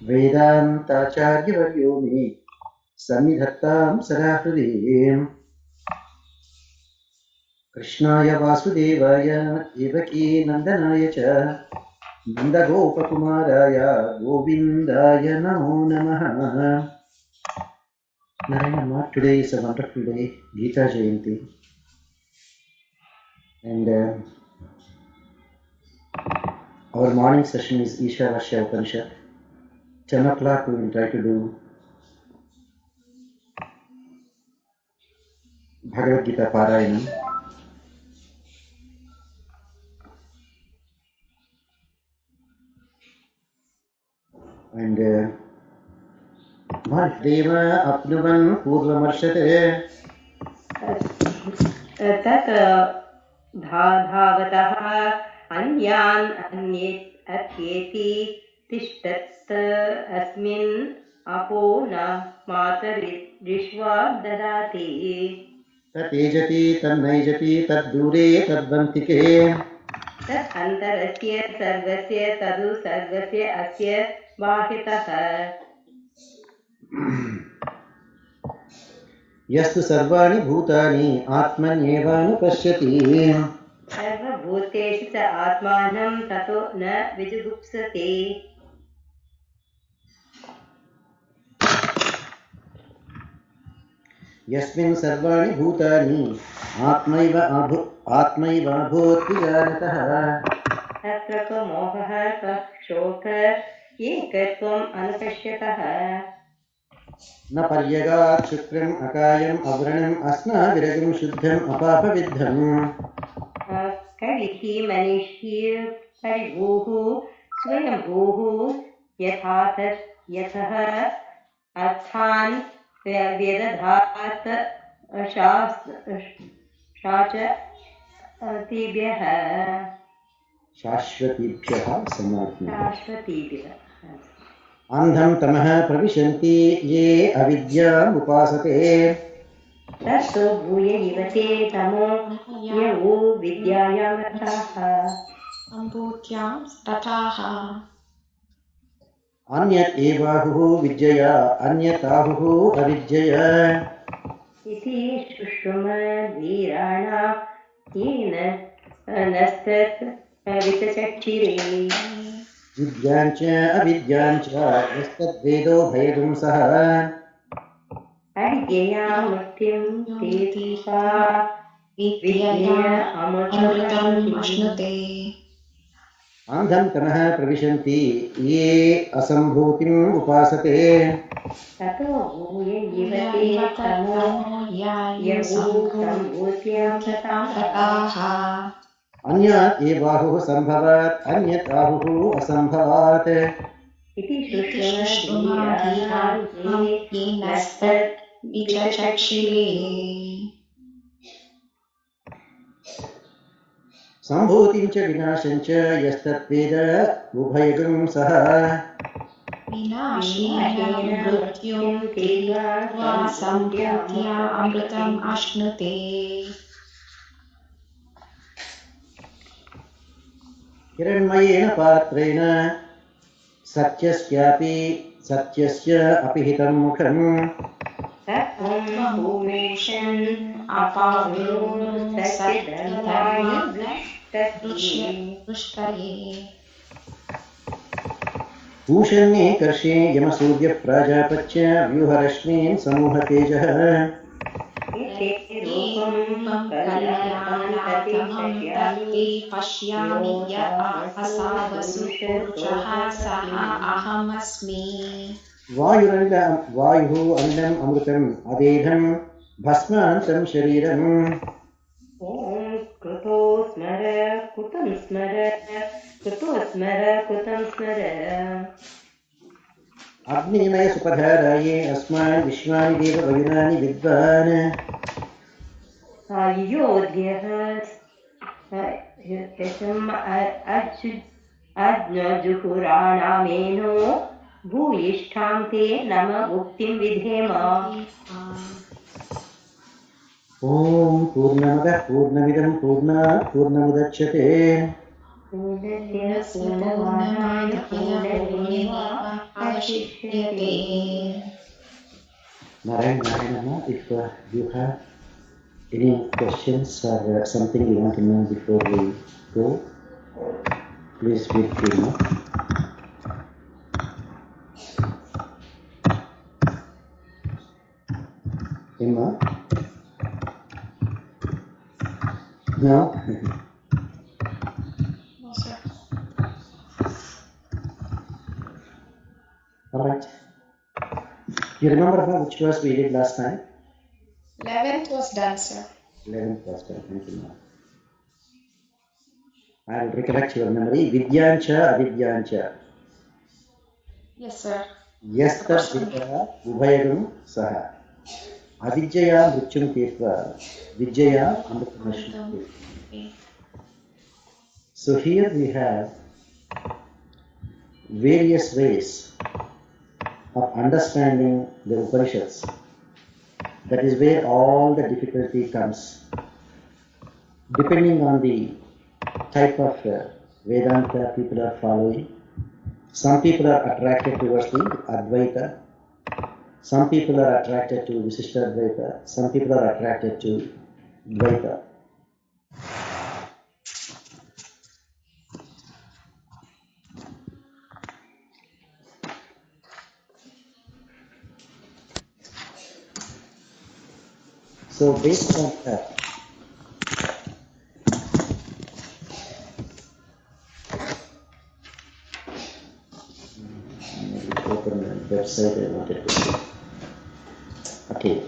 वेदान्ताचार्यवर्यो मे सन्निधत्तां सदा हृदि। कृष्णाय वासुदेवाय देवकी नन्दनाय च नन्दगोपकुमाराय गोविन्दाय नमो नमः। Narayana, today is a wonderful day, Gita Jayanti, and our morning session is Vaasya Upanishat. 10 o'clock we will try to do Bhagavad Gita Parayanam. And Deva Apnuvan Purvamarshate तत् धावतः अन्यान् अत्येति तिष्ठत् अस्मिन् अपो न मातरिश्वा ददाति ततेजति तन्नैजति तद्दूरे तद्वन्तिके तत् अन्तरस्य सर्वस्य तदु सर्वस्य अस्य बाह्यतः यस्तु सर्वाणि भूतानि आत्मन्येवानुपश्यति सर्वभूतेषु च आत्मानं ततो न विजुगुप्सते यस्मिन् सर्वाणि भूतानि आत्मैवाभूत् विजानतः तत्र को मोहः कः शोकः एकत्वम् अनुपश्यतः न पर्यगात् शुक्रम् अकायम् अव्रणम् अस्नाविरगं शुद्धम् अपापविद्धम् कविः मनीषी परिभूः स्वयंभूः यथातत् यतः अर्थान् व्यदधात् शाश्वतीभ्यः शाश्वतीभ्यः अन्धं तमः प्रविशन्ति ये अविद्याम् उपासते ततो भूय इवते तमो यौ विद्यायां रताः सम्भूत्यां तथाः अन्यत् एवाहुः विद्यया अन्यताहुः अविद्यया इति शुश्रुमवीराणां येन नस्तत् वितचक्षिरे विद्याञ्च अविद्याञ्च यस्तद्वेदो भयगुं सः अविद्यया मृत्युं तेतिका विद्यया अमृतम् अश्नुते अन्धं तमः प्रविशन्ति ये असम्भूतिम् उपासते ततो भूय इवते तमो यौ सम्भूत्यां रताः अन्यात् एवाहुः सम्भवात् अन्यत् आहुः असम्भवात् इति शुश्रुमवीराणां ये नस्तत् वितचक्षिरे सम्भूतिं च विनाशं च यस्तद्वेद उभयगुं सः विनाशेन मृत्युं त्यक्त्वा सम्भूत्या अमृतम् अश्नुते हिरण्मयेन पात्रेण सत्यस्य अपि हितं मुखम् तत्त्वं भूमेशन् अपावृष्टये भूषण्ये कर्षे यमसूर्यप्राजापत्य व्यूहरश्मीन् समूहतेजः पश्यामि य असावसु पुरुषः सः अहमस्मि वायुः अनिलम् अमृतम् अदेहं भस्मान्तं शरीरम् ॐ कृतो स्मर कृतं स्मर कृतो स्मर कृतं स्मर अग्निमय सुपधाराये अस्मान् विश्वानि देव वयुनानि विद्वान् अयोध्यः अज्ञजुहुराणामेनो भूयिष्ठां ते नम मुक्तिं विधेम ॐ पूर्णमदः पूर्णमिदं पूर्णात् पूर्णमुदच्यते पूर्णस्य पूर्णमादाय पूर्णमेवावशिष्यते। अवशिष्यते. Narayan, if you have any questions or something you want to know before we go, please feel free. Emma? No? No, sir. Alright. You remember which verse we did last time? 11th was done, sir. 11th verse, thank you, ma'am. I will recollect your memory. Vidyancha, avidyancha. Yes, sir. Yasta vidya ubhayagam saha. Avidyaya mrityum tetva. Vidyaya amritamashti. So here we have various ways of understanding the Upanishads. That is where all the difficulty comes. Depending on the type of Vedanta people are following, some people are attracted towards the Advaita, some people are attracted to Visishtadvaita, some people are attracted to Dvaita. So based on that, open the website I wanted to see. Okay.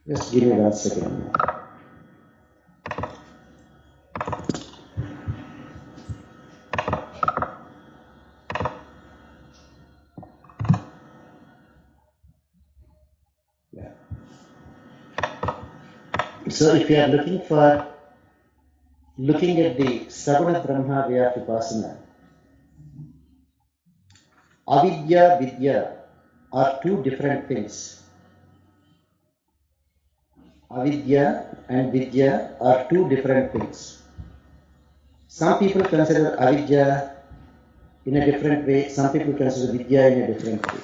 Just give me 1 second. Yeah. So if you are looking at the Savana Brahma way of Upasana, Avidya, Vidya are two different things. Avidya and Vidya are two different things. Some people consider Avidya in a different way, some people consider Vidya in a different way.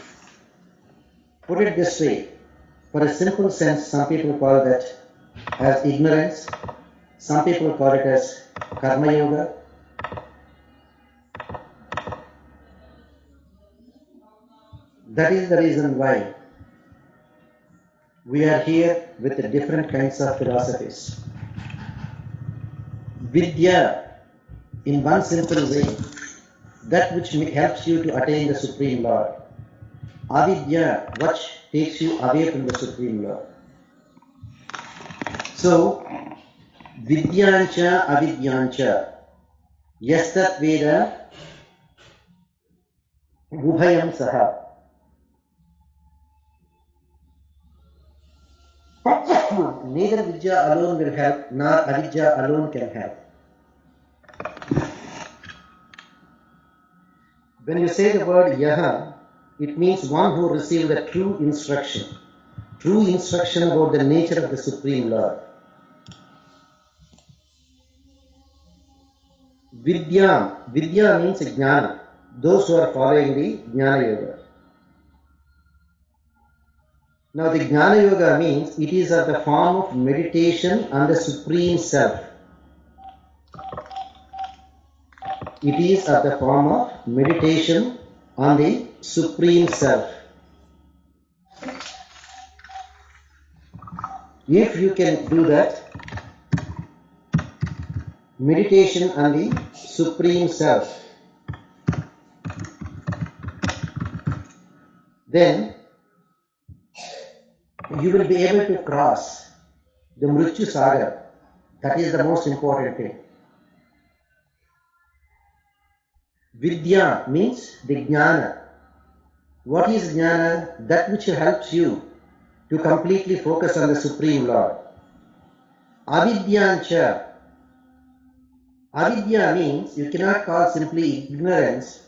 Put it this way, for a simple sense, some people call that as ignorance, some people call it as Karma Yoga. That is the reason why we are here with the different kinds of philosophies. Vidya, in one simple way, that which helps you to attain the Supreme Lord. Avidya, which takes you away from the Supreme Lord. So, Vidyancha, Avidyancha, Yastat Veda, Ubhayam Saha. Neither Vidya alone will help, nor Avidya alone can help. When you say the word Yaha, it means one who received the true instruction about the nature of the Supreme Lord. Vidya means Jnana, those who are following the Jnana Yoga. Now the Jnana Yoga means it is of the form of meditation on the Supreme Self. It is of the form of meditation on the Supreme Self. If you can do that, meditation on the Supreme Self, then you will be able to cross the Mrityu Sagar. That is the most important thing. Vidya means the Jnana. What is jnana? That which helps you to completely focus on the Supreme Lord. Avidyancha. Avidya means you cannot call simply ignorance.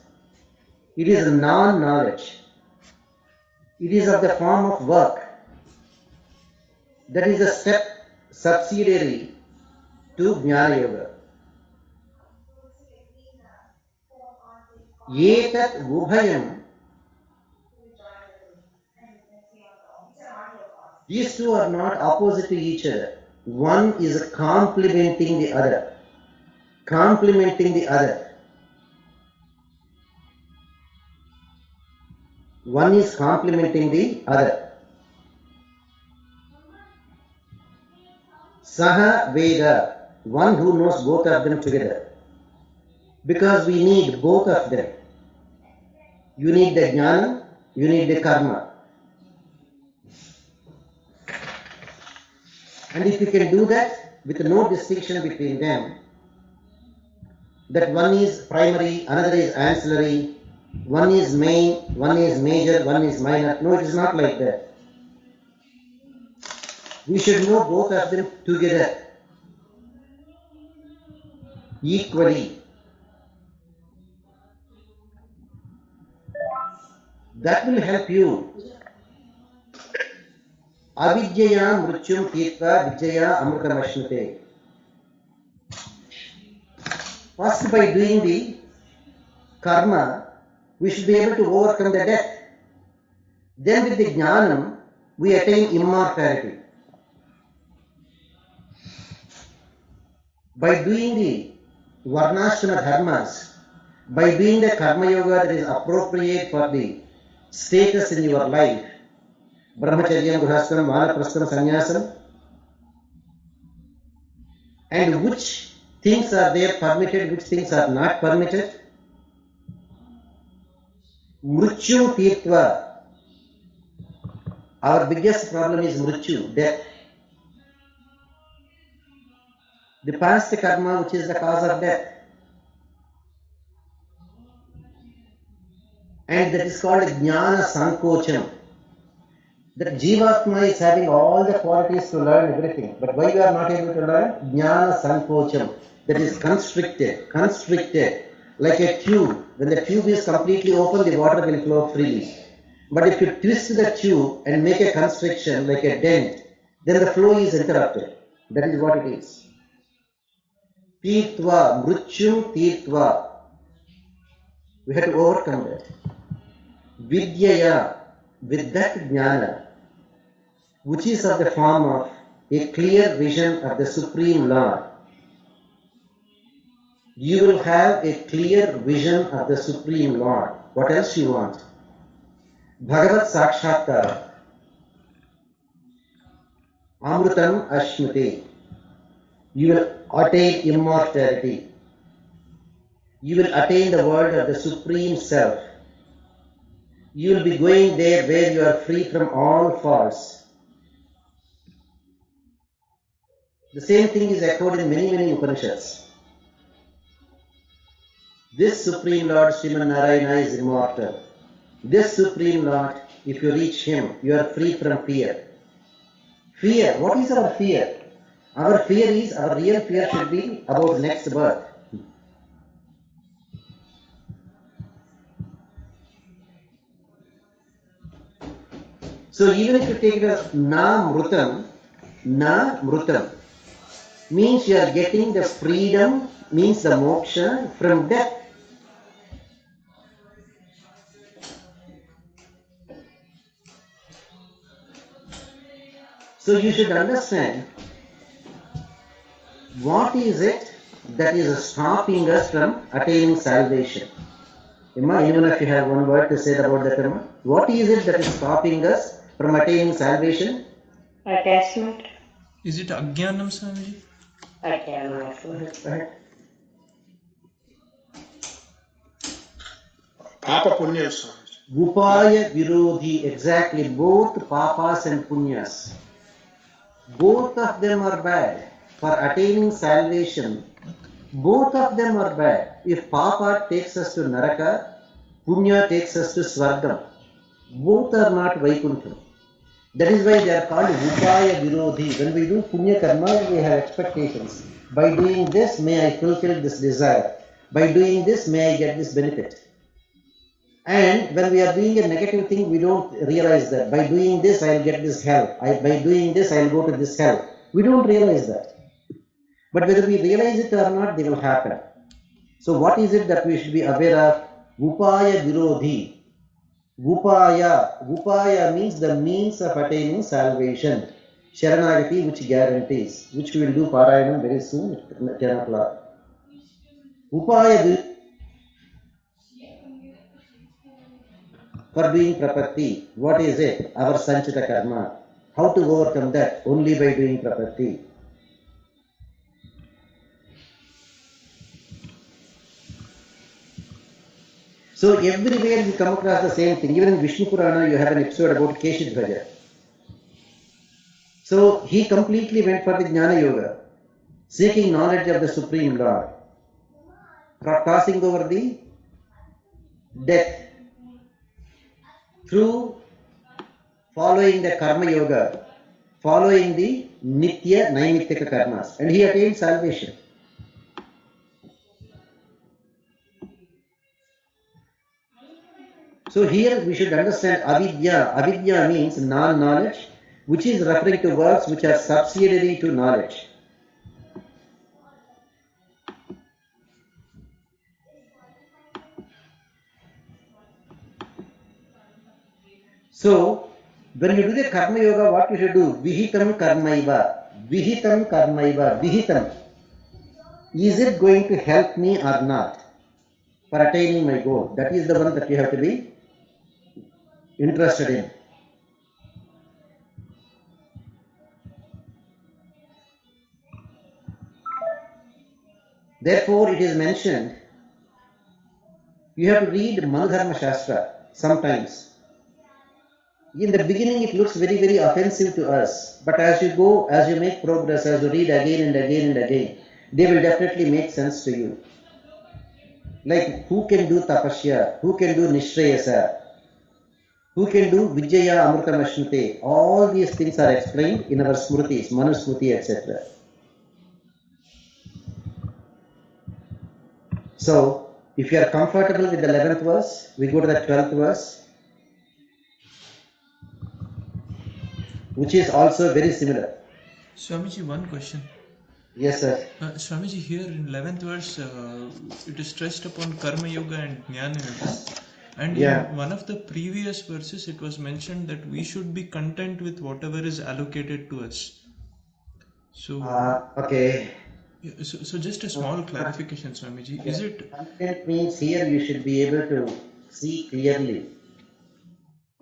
It is a non-knowledge. It is of the form of work. That is a step subsidiary to Jnana Yoga. Etat ubhayam. These two are not opposite to each other. One is complementing the other. Complementing the other. One is complementing the other. Saha Veda, one who knows both of them together. Because we need both of them. You need the jnana, you need the karma. And if you can do that with no distinction between them, that one is primary, another is ancillary, one is main, one is major, one is minor. No, it is not like that. We should know both of them together, equally. That will help you. Avidyaya mrutyum tirtva vidyaya amrutamashmate. First, by doing the karma, we should be able to overcome the death. Then with the jnanam, we attain immortality. By doing the varnashrama dharmas, by doing the karma yoga that is appropriate for the status in your life, brahmacharyam, grihastham, vanaprastham, sannyasam, and which things are there permitted, which things are not permitted. Mrityu tirtva. Our biggest problem is mrityu, death. The past karma which is the cause of death. And that is called jnana sankocham. That Jivatma is having all the qualities to learn everything. But why you are not able to learn? Jnana sankocham. That is constricted. Like a tube. When the tube is completely open, the water will flow freely. But if you twist the tube and make a constriction, like a dent, then the flow is interrupted. That is what it is. Tirtva, mrityu tirtva. We have to overcome that. Vidyaya, with that jnana, which is of the form of a clear vision of the Supreme Lord. You will have a clear vision of the Supreme Lord. What else you want? Bhagavat Sakshatkara. Amrutam Ashmati. You will attain immortality. You will attain the world of the Supreme Self. You will be going there where you are free from all faults. The same thing is echoed in many Upanishads. This Supreme Lord, Sriman Narayana, is immortal. This Supreme Lord, if you reach Him, you are free from fear. Fear, what is our fear? Our fear is, our real fear should be about next birth. So even if you take it as na mrutam, means you are getting the freedom, means the moksha from death. So you should understand what is it that is stopping us from attaining salvation. Emma, even if you have one word to say about that, Emma, what is it that is stopping us from attaining salvation? Attachment. Is it Ajnanam, Swamiji? Attachment. Papa Punya, Swamiji. Upaya Virodhi, exactly, both papas and punyas. Both of them are bad. For attaining salvation, both of them are bad. If papa takes us to Naraka, punya takes us to Swargam. both are not Vaikuntha. That is why they are called Upaya Virodhi. When we do Punya Karma, we have expectations. By doing this, may I fulfill this desire. By doing this, may I get this benefit. And when we are doing a negative thing, we don't realize that. By doing this, I'll get this help. By doing this, I'll go to this help. We don't realize that. But whether we realize it or not, they will happen. So what is it that we should be aware of? Upaya Virodhi. Upaya means the means of attaining salvation. Sharanagati, which guarantees, which we will do Parayanam very soon at 10 o'clock. Upaya for doing prapatti. What is it? Our sanchita karma. How to overcome that? Only by doing prapatti. So everywhere you come across the same thing. Even in Vishnu Purana, you have an episode about Keshidhwaja. So he completely went for the Jnana Yoga, seeking knowledge of the Supreme Lord, crossing over the death through following the Karma Yoga, following the Nitya Naimittika Karmas, and he attained salvation. So here we should understand avidya. Avidya means non-knowledge, which is referring to works which are subsidiary to knowledge. So when you do the karma yoga, what you should do? Vihitam karmaiva. Vihitam karmaiva. Vihitam. Is it going to help me or not for attaining my goal? That is the one that you have to be interested in. Therefore, it is mentioned, you have to read Manudharma Shastra sometimes. In the beginning, it looks very, very offensive to us. But as you go, as you make progress, as you read again and again and again, they will definitely make sense to you. Like, who can do tapasya? Who can do nishreyasa? Who can do vijaya amrutamashnute? All these things are explained in our smritis, manusmriti, etc. So, if you are comfortable with the 11th verse, we go to the 12th verse, which is also very similar. Swamiji, one question. Yes, sir. Swamiji, here in 11th verse, it is stressed upon Karma Yoga and Jnana Yoga. And in one of the previous verses, it was mentioned that we should be content with whatever is allocated to us. So, okay. So just a small clarification, Swamiji. Is it content means here you should be able to see clearly.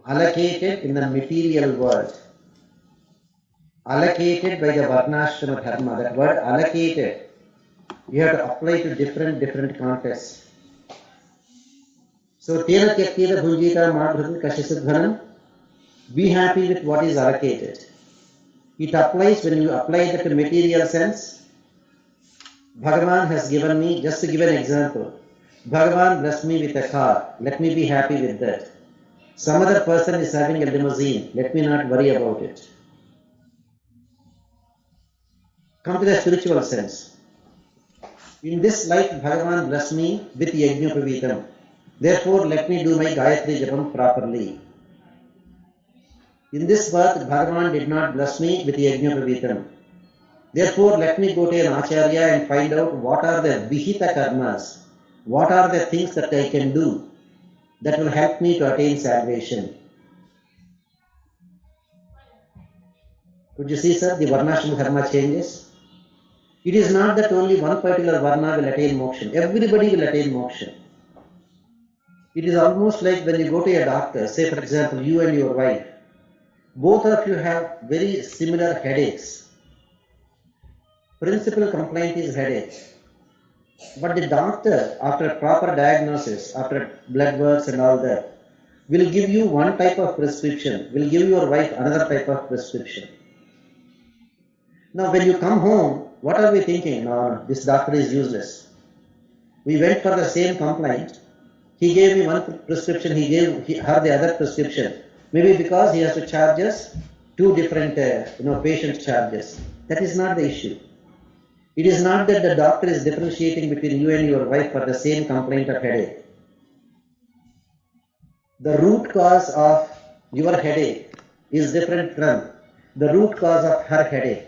Allocated in the material world. Allocated by the Varnashrama Dharma. That word allocated, you have to apply to different contexts. So, Tena Tyaktira Bhunjita Madhurati Kashisadhanam, be happy with what is allocated. It applies when you apply that to material sense. Bhagavan has given me, just to give an example, Bhagavan blessed me with a car, let me be happy with that. Some other person is having a limousine, let me not worry about it. Come to the spiritual sense. In this life, Bhagavan blessed me with Yajnapavitam. Therefore, let me do my Gayatri Japam properly. In this birth, Bhagavan did not bless me with Yajnapavitam. Therefore, let me go to an Acharya and find out what are the Vihita karmas, what are the things that I can do that will help me to attain salvation. Could you see, sir, the Varnashrama Dharma changes? It is not that only one particular Varna will attain moksha. Everybody will attain moksha. It is almost like when you go to a doctor, say for example, you and your wife, both of you have very similar headaches. Principal complaint is headache. But the doctor, after a proper diagnosis, after blood works and all that, will give you one type of prescription, will give your wife another type of prescription. Now when you come home, what are we thinking? No, this doctor is useless. We went for the same complaint, He gave me one prescription, he gave her the other prescription. Maybe because he has to charge us two different patient charges. That is not the issue. It is not that the doctor is differentiating between you and your wife for the same complaint of headache. The root cause of your headache is different from the root cause of her headache.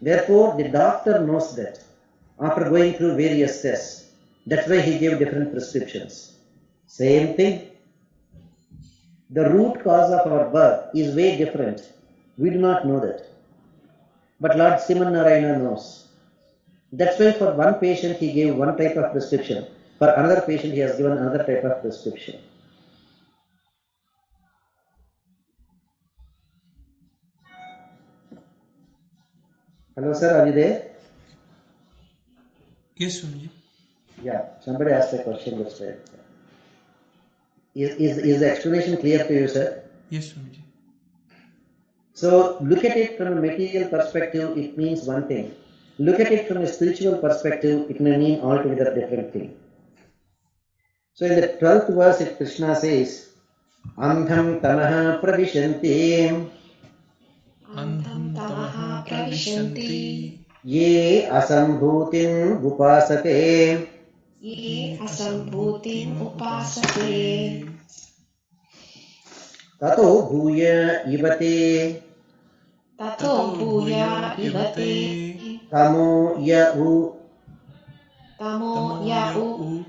Therefore, the doctor knows that after going through various tests. That's why he gave different prescriptions. Same thing. The root cause of our birth is way different. We do not know that. But Lord Siman Narayana knows. That's why for one patient he gave one type of prescription. For another patient he has given another type of prescription. Hello sir, are you there? Yes, Swamiji. Yeah, somebody asked a question, that's right. Is the explanation clear to you, sir? Yes, Swamiji. So look at it from a material perspective, it means one thing. Look at it from a spiritual perspective, it may mean altogether different thing. So in the 12th verse, Krishna says, Andham tamaha pravishanti Andham tamaha pravishanti ye asambhutim upasate ye asambhutim upasate tato bhuya ivate tato bhuya ivate tamo yau tamo yau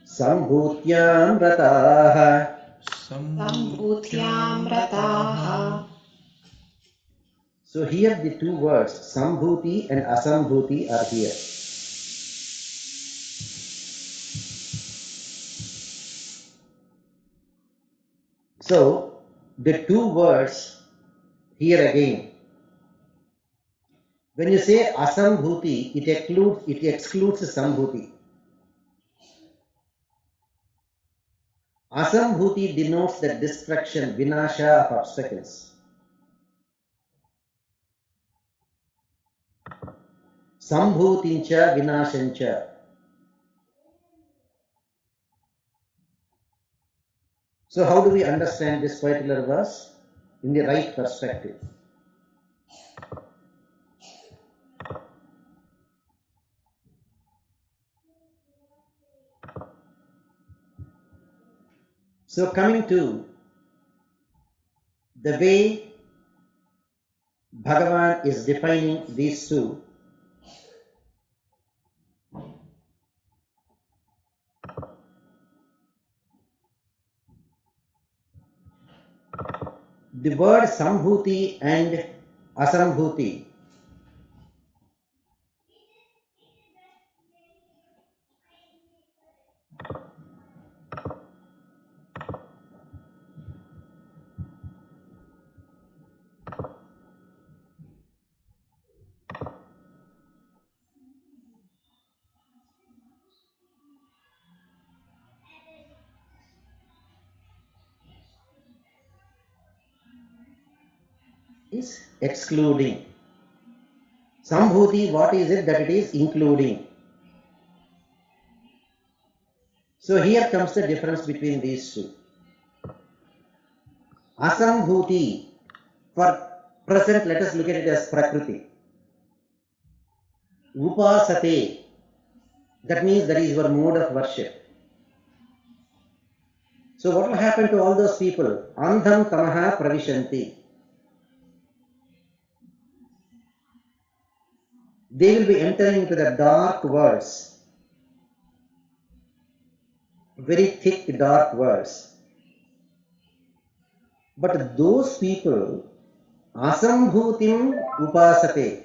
sambhutyam rataha. sambhutyam rataha. So here the two words sambhuti and asambhuti are here. So the two words here again. When you say asambhuti, it excludes sambhuti. Asambhuti denotes the destruction, vinasha of obstacles. Sambhutincha vinashancha. So how do we understand this particular verse? In the right perspective. So coming to the way Bhagavan is defining these two, the word sambhuti and asambhuti is excluding. Sambhuti, what is it? That it is including. So here comes the difference between these two. Asambhuti, for present, let us look at it as Prakriti. Upasate, that means that is your mode of worship. So what will happen to all those people? Andham tamaha pravishanti. They will be entering into the dark worlds, very thick dark worlds. But those people, asambhutim upasate.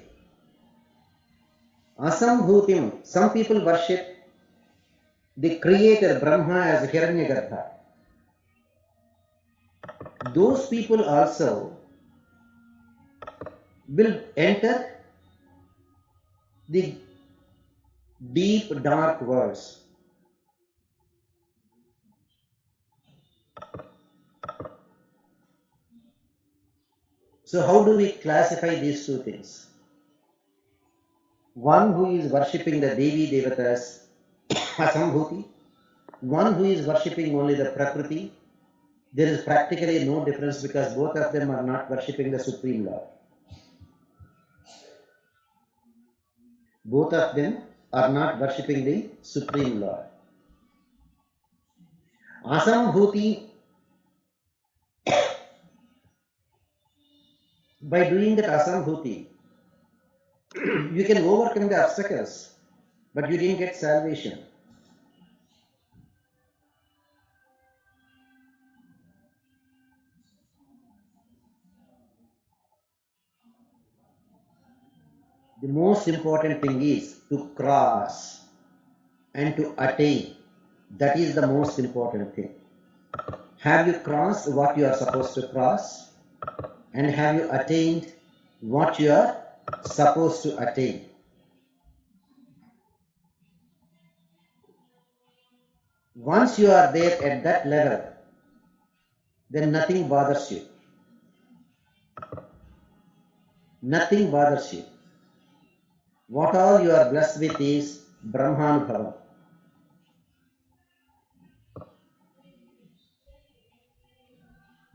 Asambhutim, some people worship the creator Brahma as Hiranyagarbha. Those people also will enter the deep dark worlds. So how do we classify these two things? One who is worshipping the Devi Devatas, Asambhuti, one who is worshipping only the Prakriti, there is practically no difference because both of them are not worshipping the Supreme Lord. Both of them are not worshipping the Supreme Lord. Asambhuti, by doing that Asambhuti, you can overcome the obstacles, but you didn't get salvation. The most important thing is to cross and to attain. That is the most important thing. Have you crossed what you are supposed to cross? And have you attained what you are supposed to attain? Once you are there at that level, then nothing bothers you. Nothing bothers you. What all you are blessed with is Brahmanubhavam.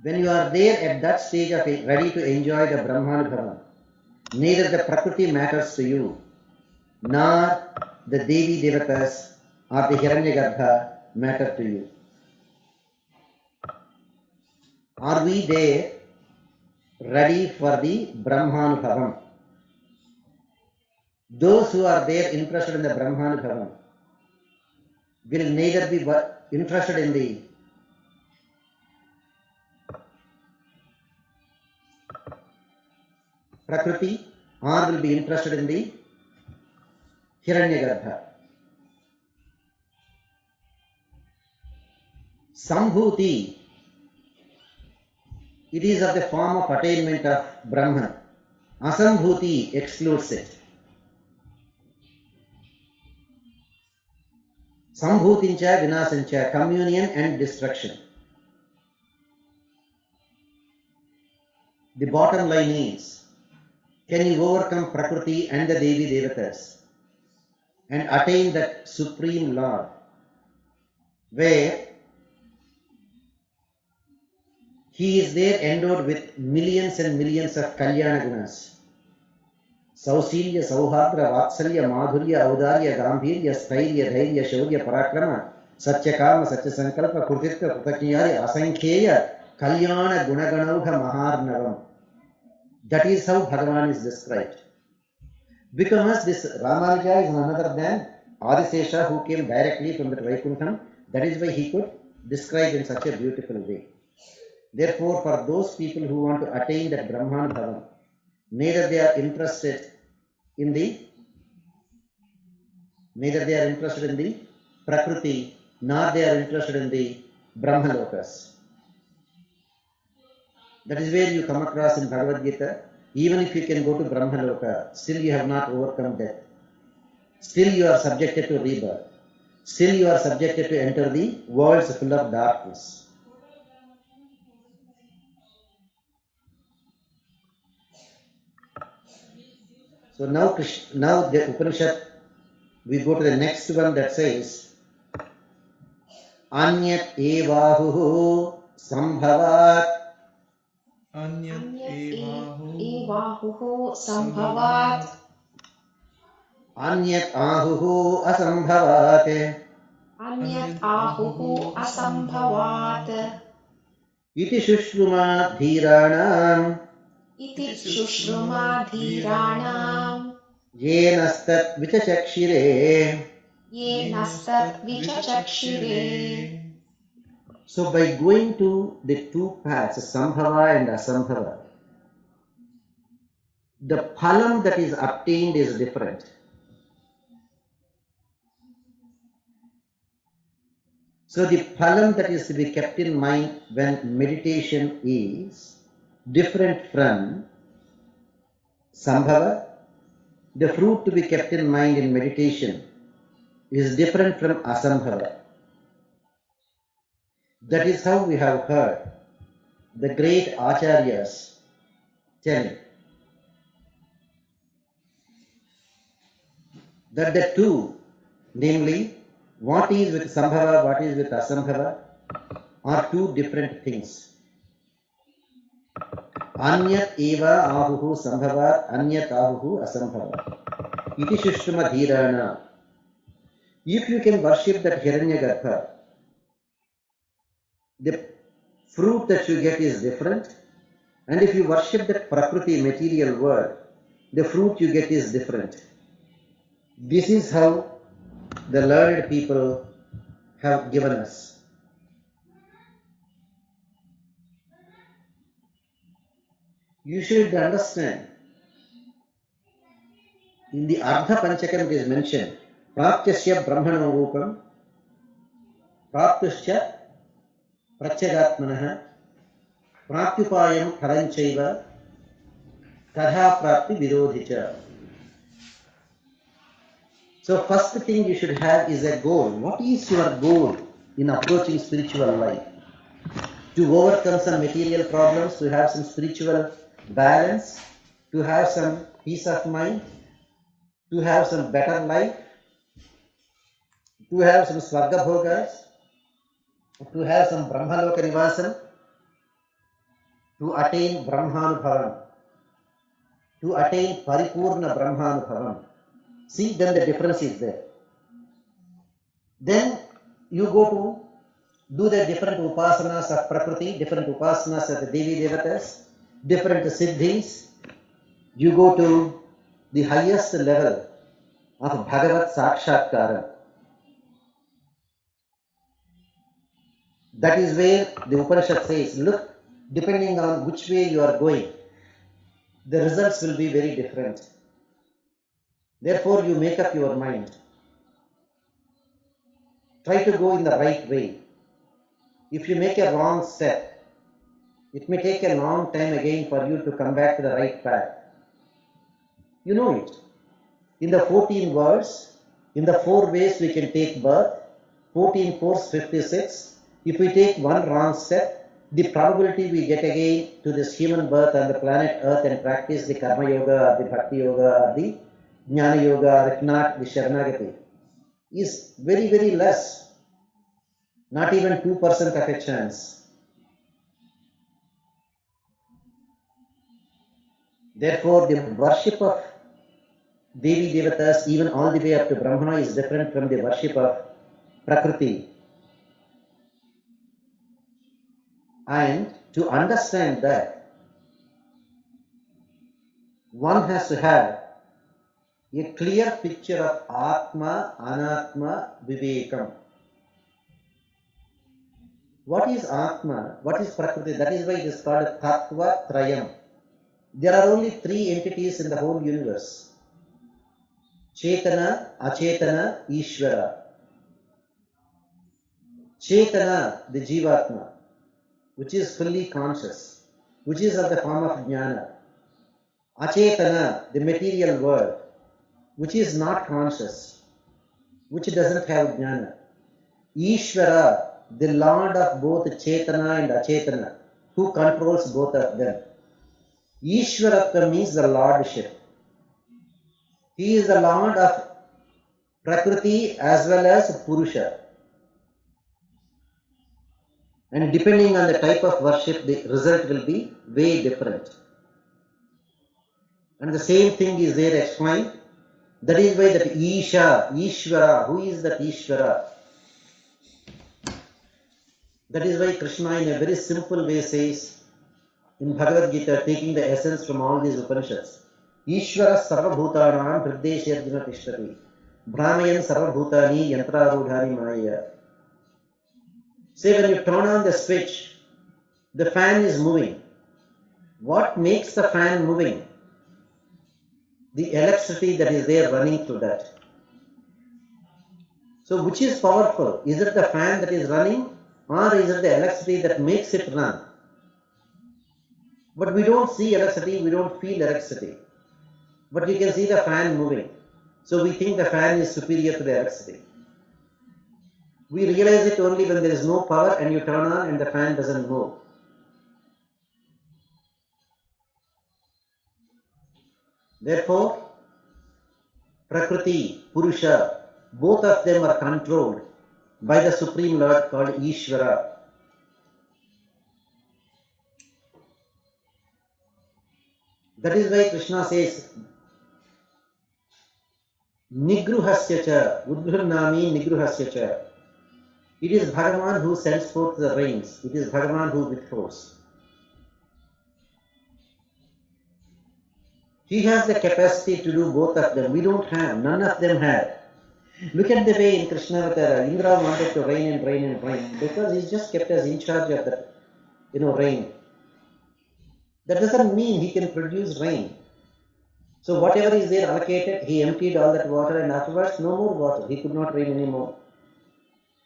When you are there at that stage of it, ready to enjoy the Brahmanubhavam, neither the Prakriti matters to you, nor the Devi Devatas or the Hiranyagarbha matter to you. Are we there ready for the Brahmanubhavam? Those who are there interested in the Brahmanubhavam will neither be interested in the Prakriti or will be interested in the Hiranyagarbha. Sambhuti, it is of the form of attainment of Brahman. Asambhuti excludes it. Sambhutincha vinasancha, communion and destruction. The bottom line is, can you overcome Prakriti and the Devi Devatas and attain that Supreme Lord where He is there endowed with millions and millions of Kalyana Gunas. Sausilya, Sauhadra, Vatsalya, Madhurya, Audarya, Gambhirya, Stairya, Dhairya, Shaurya, Parakrama, Satyakama, Satyasankalpa, Krutitva, Kృతజ్ఞాయ, Asankheya, Kalyana Gunaganauha Maharnavam. That is how Bhagavan is described. Because this Ramanuja is none other than Adisesha who came directly from the Vaikuntham. That is why he could describe in such a beautiful way. Therefore, for those people who want to attain that Brahman Bhavan, neither they are interested in the Prakriti, nor they are interested in the Brahmalokas. That is where you come across in Bhagavad Gita, even if you can go to Brahmaloka, still you have not overcome death. Still you are subjected to rebirth. Still you are subjected to enter the worlds full of darkness. So now the Upanishad, we go to the next one that says, Anyat evahuhu sambhavat. Anyat evahuhu sambhavat. Anyat ahuhu asambhavat. Anyat ahuhu asambhavat. Iti shushrumat dhiranam. Iti shushruma dhiranam. Yenastat vichachakshire. Yenastat vichachakshire. So by going to the two paths, Sambhava and Asambhava, the phalam that is obtained is different. So the phalam that is to be kept in mind when meditation is different from Sambhava. The fruit to be kept in mind in meditation is different from Asambhava. That is how we have heard the great Acharyas telling that the two, namely What is with Sambhava, what is with Asambhava are two different things. Anyat eva ahuhu sambhava, anyat ahuhu asambhava. Iti Shushma Dhirana. If you can worship that Hiranyagarbha, the fruit that you get is different. And if you worship that Prakriti material world, the fruit you get is different. This is how the learned people have given us. You should understand, in the Ardha Panchakam it is mentioned, Praptyasya Brahmana Rupam, Praptuscha Prachagatmanaha, Praptyupayam Karanchaiva, Tadha Prapti Virodhicha. So first thing you should have is a goal. What is your goal in approaching spiritual life? To overcome some material problems, to have some spiritual balance, to have some peace of mind, to have some better life, to have some Swarga Bhogas, to have some Brahmaloka Nivasam, to attain Brahmanubhavam, to attain Paripurna Brahmanubhavam. See, then the difference is there. Then you go to do the different upasanas of Prakriti, different upasanas of the Devi Devatas, different siddhis. You go to the highest level of Bhagavat Sakshatkara. That is where the Upanishad says, look, depending on which way you are going, the results will be very different. Therefore, you make up your mind. Try to go in the right way. If you make a wrong step, it may take a long time again for you to come back to the right path. You know it. In the 14 words, in the 4 ways we can take birth, 14 4 56. If we take one wrong step, the probability we get again to this human birth on the planet Earth and practice the Karma Yoga or the Bhakti Yoga or the Jnana Yoga or if not the Sharanagati is very, very less. Not even 2% of a chance. Therefore, the worship of Devi Devatas, even all the way up to Brahmana, is different from the worship of Prakriti. And to understand that, one has to have a clear picture of Atma, Anatma, Vivekam. What is Atma? What is Prakriti? That is why it is called Tattva Trayam. There are only 3 entities in the whole universe. Chetana, Achetana, Ishvara. Chetana, the Jivatma, which is fully conscious, which is of the form of Jnana. Achetana, the material world, which is not conscious, which doesn't have Jnana. Ishvara, the Lord of both Chetana and Achetana, who controls both of them. Ishvaratva means the Lordship. He is the Lord of Prakriti as well as Purusha. And depending on the type of worship, the result will be way different. And the same thing is there explained. That is why that Isha, Ishvara, who is that Ishvara? That is why Krishna in a very simple way says in Bhagavad Gita, taking the essence from all these Upanishads, Ishvara sarvabhutanam hrideshe arjuna tishtati brahmayan sarvabhutani yantrarudhani maya. Say when you turn on the switch, the fan is moving. What makes the fan moving? The electricity that is there running through that. So which is powerful? Is it the fan that is running or is it the electricity that makes it run? But we don't see electricity, we don't feel electricity. But you can see the fan moving. So we think the fan is superior to the electricity. We realize it only when there is no power and you turn on and the fan doesn't move. Therefore, Prakriti, Purusha, both of them are controlled by the Supreme Lord called Ishvara. That is why Krishna says, Nigruhasya cha, Udgruhnami Nigruhasya cha. It is Bhagavan who sends forth the rains. It is Bhagavan who withholds. He has the capacity to do both of them. We don't have, none of them have. Look at the way in Krishna Avatara, Indra wanted to rain and rain and rain because he's just kept us in charge of the, rain. That doesn't mean he can produce rain. So whatever is there allocated, he emptied all that water and afterwards no more water. He could not rain anymore.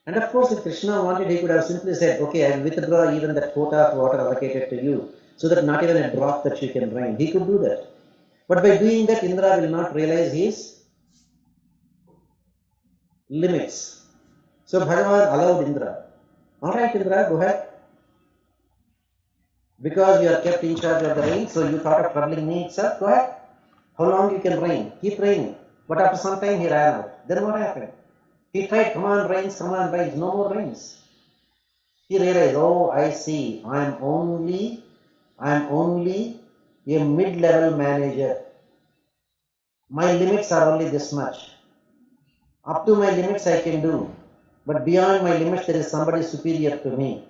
And of course, if Krishna wanted, he could have simply said, okay, I will withdraw even that quota of water allocated to you, so that not even a drop that you can rain. He could do that. But by doing that, Indra will not realize his limits. So Bhagavan allowed Indra. Alright Indra, go ahead. Because you are kept in charge of the rain, so you thought of troubling me itself, go ahead. How long you can rain? Keep raining. But after some time he ran out. Then what happened? He tried, come on rains, no more rains. He realized, oh, I see, I am only a mid-level manager. My limits are only this much. Up to my limits I can do, but beyond my limits there is somebody superior to me.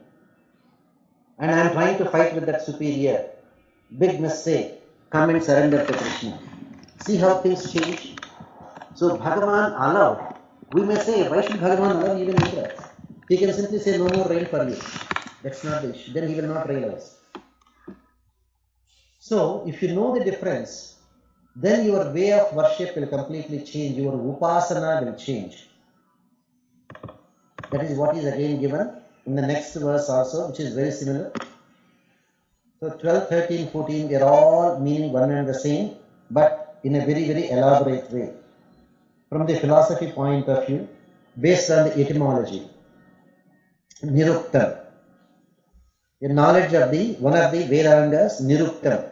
And I am trying to fight with that superior. Big mistake. Come and surrender to Krishna. See how things change? So Bhagavan allowed. We may say, why should Bhagavan allow even Indra? He can simply say, no more rain for you. That's not the issue. Then he will not realize. So, if you know the difference, then your way of worship will completely change. Your upasana will change. That is what is again given in the next verse also, which is very similar. So 12, 13, 14, they are all meaning one and the same, but in a very, very elaborate way. From the philosophy point of view, based on the etymology. Niruktam. A knowledge of one of the Vedangas, Niruktam,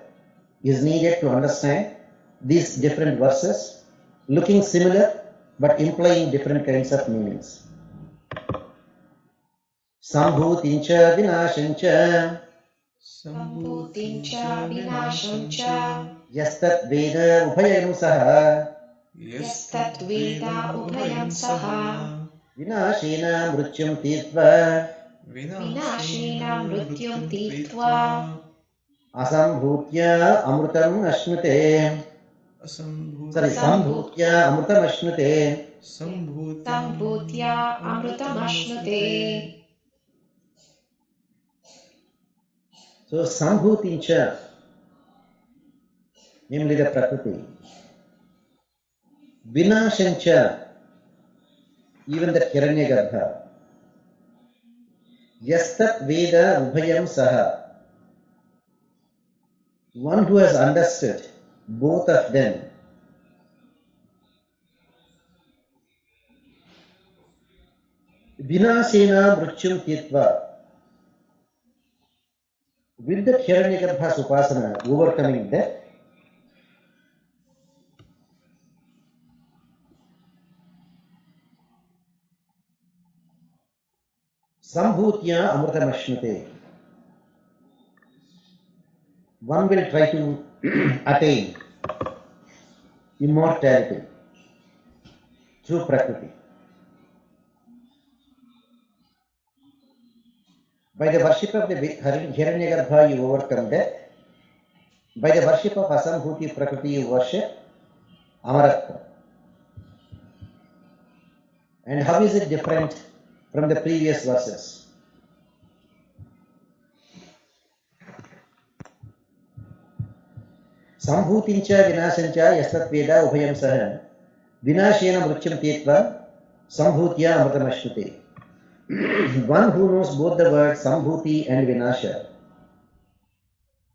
is needed to understand these different verses, looking similar but implying different kinds of meanings. Sambhutincha vinashancha. Sambhutincha vinashancha. Yastat veda upayam saha. Yastat veda ubhayam saha. Vinashena mrutyam tirtva. Vinashena mrutyam tirtva. Asambhutya amrutam ashnute. Sambhutya amrutam ashnute. Sambhutya amrutam ashnute. So Sambhutincha, namely the Prakriti. Vinashancha, even the Hiranyagarbha. Yastat Veda Ubhayam Saha. One who has understood both of them. Vinasena Mrutyam Tirtva. With the Hiranyagarbha's upasana, overcoming death, Sambhutya Amrutamashnate. One will try to attain immortality through Prakriti. By the worship of the Hiranyagarbha, you overcome death. By the worship of Asambhuti Prakriti, you worship Amaratva. And how is it different from the previous verses? Sambhutincha vinashancha yastat veda ubhayam saha. Vinashena mrutyam tirtva sambhutya amrutamashnute. One who knows both the words Sambhuti and Vinasha.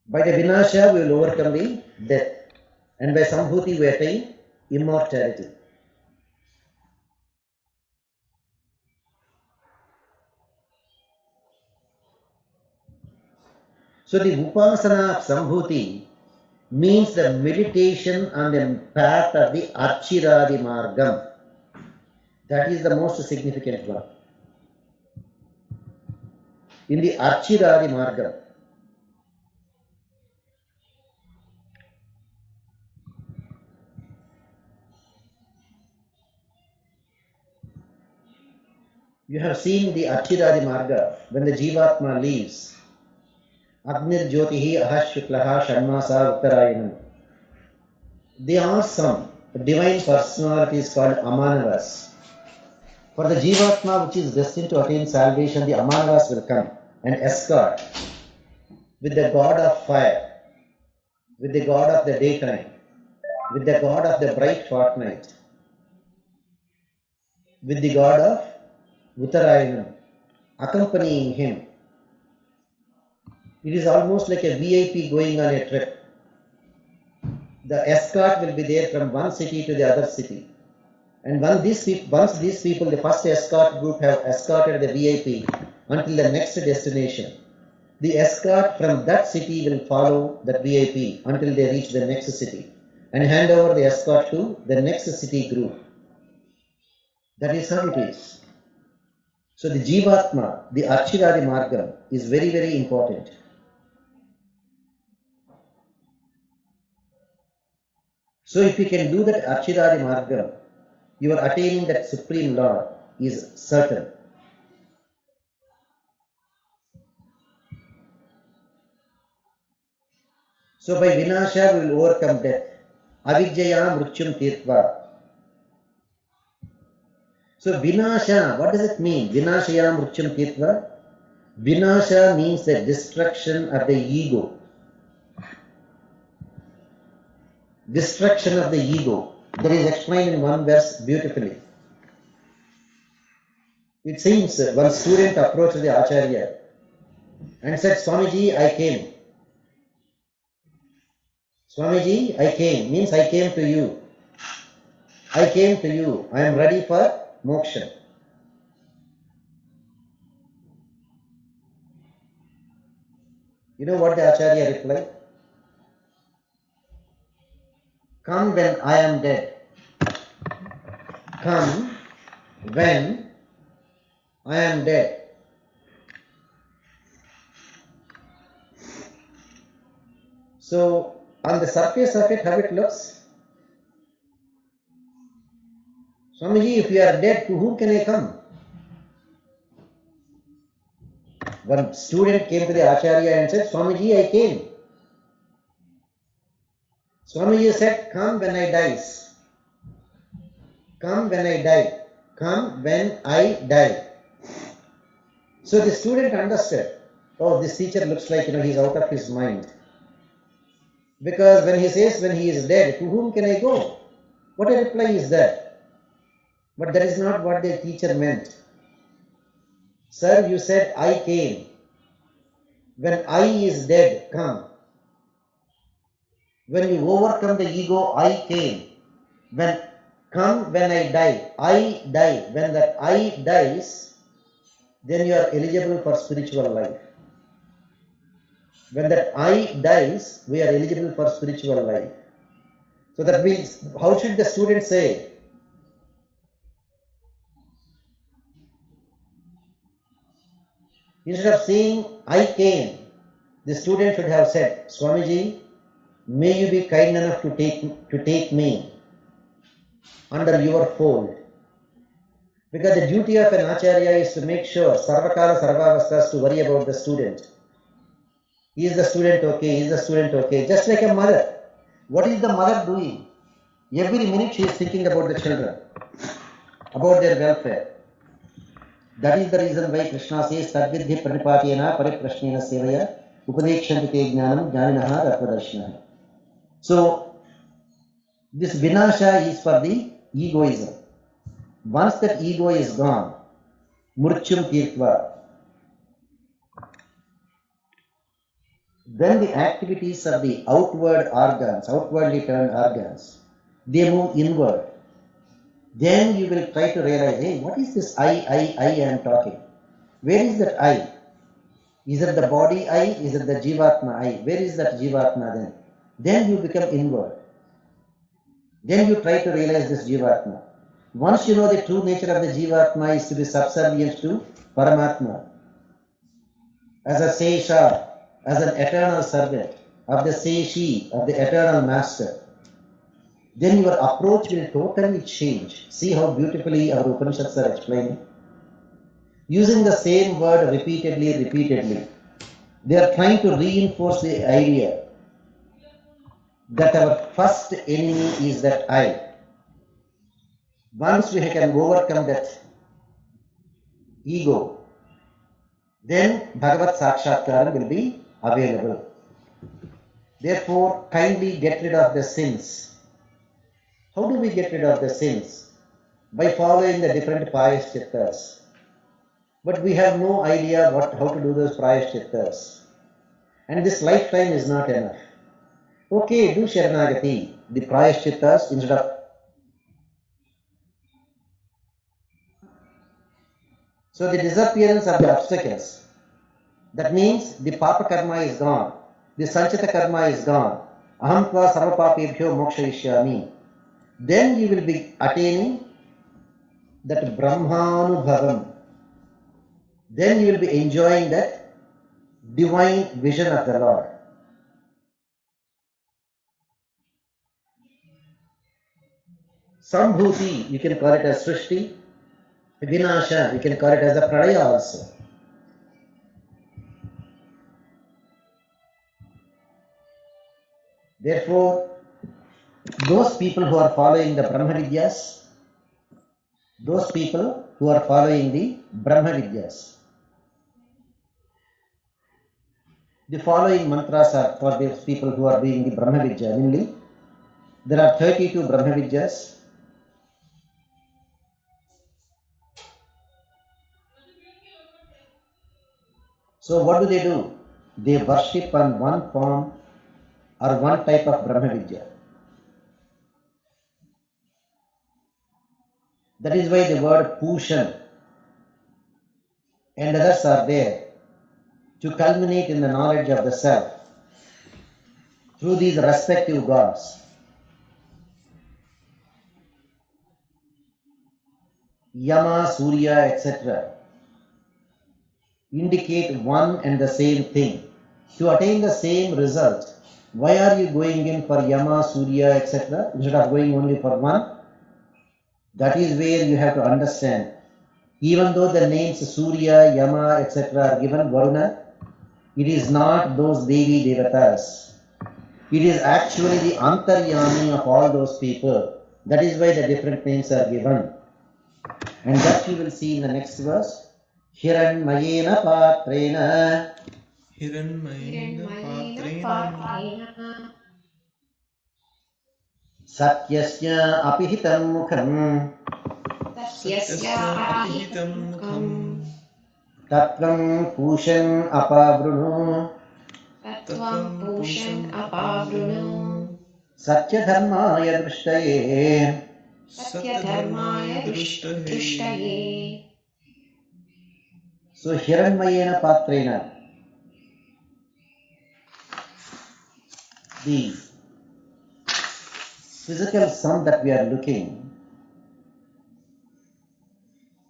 By the Vinasha we will overcome the death, and by Sambhuti we attain immortality. So the Upasana of Sambhuti means the meditation on the path of the Archiradi Margam. That is the most significant one. in the Archirari Margam, you have seen the Archirari Marga when the Jivatma leaves. Agnir Jyotihi Ahashuklaha Shanmasa Uttarayanam. There are some divine personalities called Amanavas. For the Jivatma which is destined to attain salvation, the Amanavas will come and escort with the god of fire, with the god of the daytime, with the god of the bright fortnight, with the god of Uttarayanam, accompanying him. It is almost like a VIP going on a trip. The escort will be there from one city to the other city. And once these people, the first escort group have escorted the VIP until the next destination, the escort from that city will follow that VIP until they reach the next city and hand over the escort to the next city group. That is how it is. So the Jivatma, the Archirari Margam is very, very important. So if you can do that Archirari Margam, your attaining that Supreme Lord is certain. So by Vinasha we will overcome death. Avijjaya Mrutyum Tirtva. So Vinasha, what does it mean? Vinashaya Mrutyum Tirtva. Vinasha means the destruction of the ego. Destruction of the ego. That is explained in one verse beautifully. It seems one student approached the Acharya and said, Swamiji, I came. Swamiji, I came means I came to you. I came to you. I am ready for moksha. You know what the Acharya replied? Come when I am dead. Come when I am dead. So, on the surface of it, how it looks? Swamiji, if you are dead, to whom can I come? One student came to the Acharya and said, Swamiji, I came. Swamiji said, come when I dies. Come when I die. Come when I die. So the student understood, oh, this teacher looks like, he's out of his mind. Because when he says when he is dead, to whom can I go? What a reply is that? But that is not what the teacher meant. Sir, you said I came. When I is dead, come. When you overcome the ego, I came. Come when I die. I die. When that I dies, then you are eligible for spiritual life. When that I dies, we are eligible for spiritual life. So that means, how should the student say? Instead of saying, I came, the student should have said, Swamiji, may you be kind enough to take me under your fold. Because the duty of an Acharya is to make sure, Sarvakala Sarvavastas, to worry about the student. Is the student okay? Is the student okay? Just like a mother. What is the mother doing? Every minute she is thinking about the children, about their welfare. That is the reason why Krishna says, Tadvidhi Pranipatena Pariprashnena Sevaya Upadekshanti Te Jnanam Jnaninaha Tatvadarshinaha. So, this Vinasha is for the egoism. Once that ego is gone, Murchum Tirtva, then the activities of the outward organs, outwardly turned organs, they move inward. Then you will try to realize, hey, what is this I am talking? Where is that I? Is it the body I? Is it the Jivatma I? Where is that Jivatma then? Then you become inward. Then you try to realize this Jivatma. Once you know the true nature of the Jivatma is to be subservient to Paramatma, as a Sesha, as an eternal servant of the Seshi, of the eternal master, then your approach will totally change. See how beautifully our Upanishads are explaining. Using the same word repeatedly, they are trying to reinforce the idea that our first enemy is that I. Once we can overcome that ego, then Bhagavad Sakshatkaram will be available. Therefore, kindly get rid of the sins. How do we get rid of the sins? By following the different prayashchittas. But we have no idea how to do those prayashchittas. And this lifetime is not enough. Okay, do Sharanagati, the prayashchittas instead of. So the disappearance of the obstacles. That means the papa karma is gone. The sanchita karma is gone. Aham tva sarvapapebhyo mokshayishyami. Then you will be attaining that Brahmanubhavam. Then you will be enjoying that divine vision of the Lord. Sambhuti, you can call it as Srishti. Vinasha, you can call it as a Pralaya also. Therefore, those people who are following the Brahma Vidyas, those people who are following the Brahma Vidyas, the following mantras are for those people who are doing the Brahma Vidya. Namely, there are 32 Brahma Vidyas. So what do? They worship on one form or one type of Brahma Vidya. That is why the word Pushan and others are there to culminate in the knowledge of the self through these respective gods. Yama, Surya, etc. indicate one and the same thing. To attain the same result, why are you going in for Yama, Surya, etc. instead of going only for one? That is where you have to understand. Even though the names Surya, Yama, etc. are given, Varuna, it is not those Devi Devatas. It is actually the Antaryami of all those people. That is why the different names are given. And that you will see in the next verse. Hiranmayena patrena हिरण्मयेन पात्रेण satyasya apihitam mukham तस्यस्य अपिहितं मुखम् tatvam pushan apavrunu तत्त्वं पूषन् अपावृणु satyadharmaya drishtaye. सत्यधर्माय दृष्टये. So Hiranmayena patrena, the physical sun that we are looking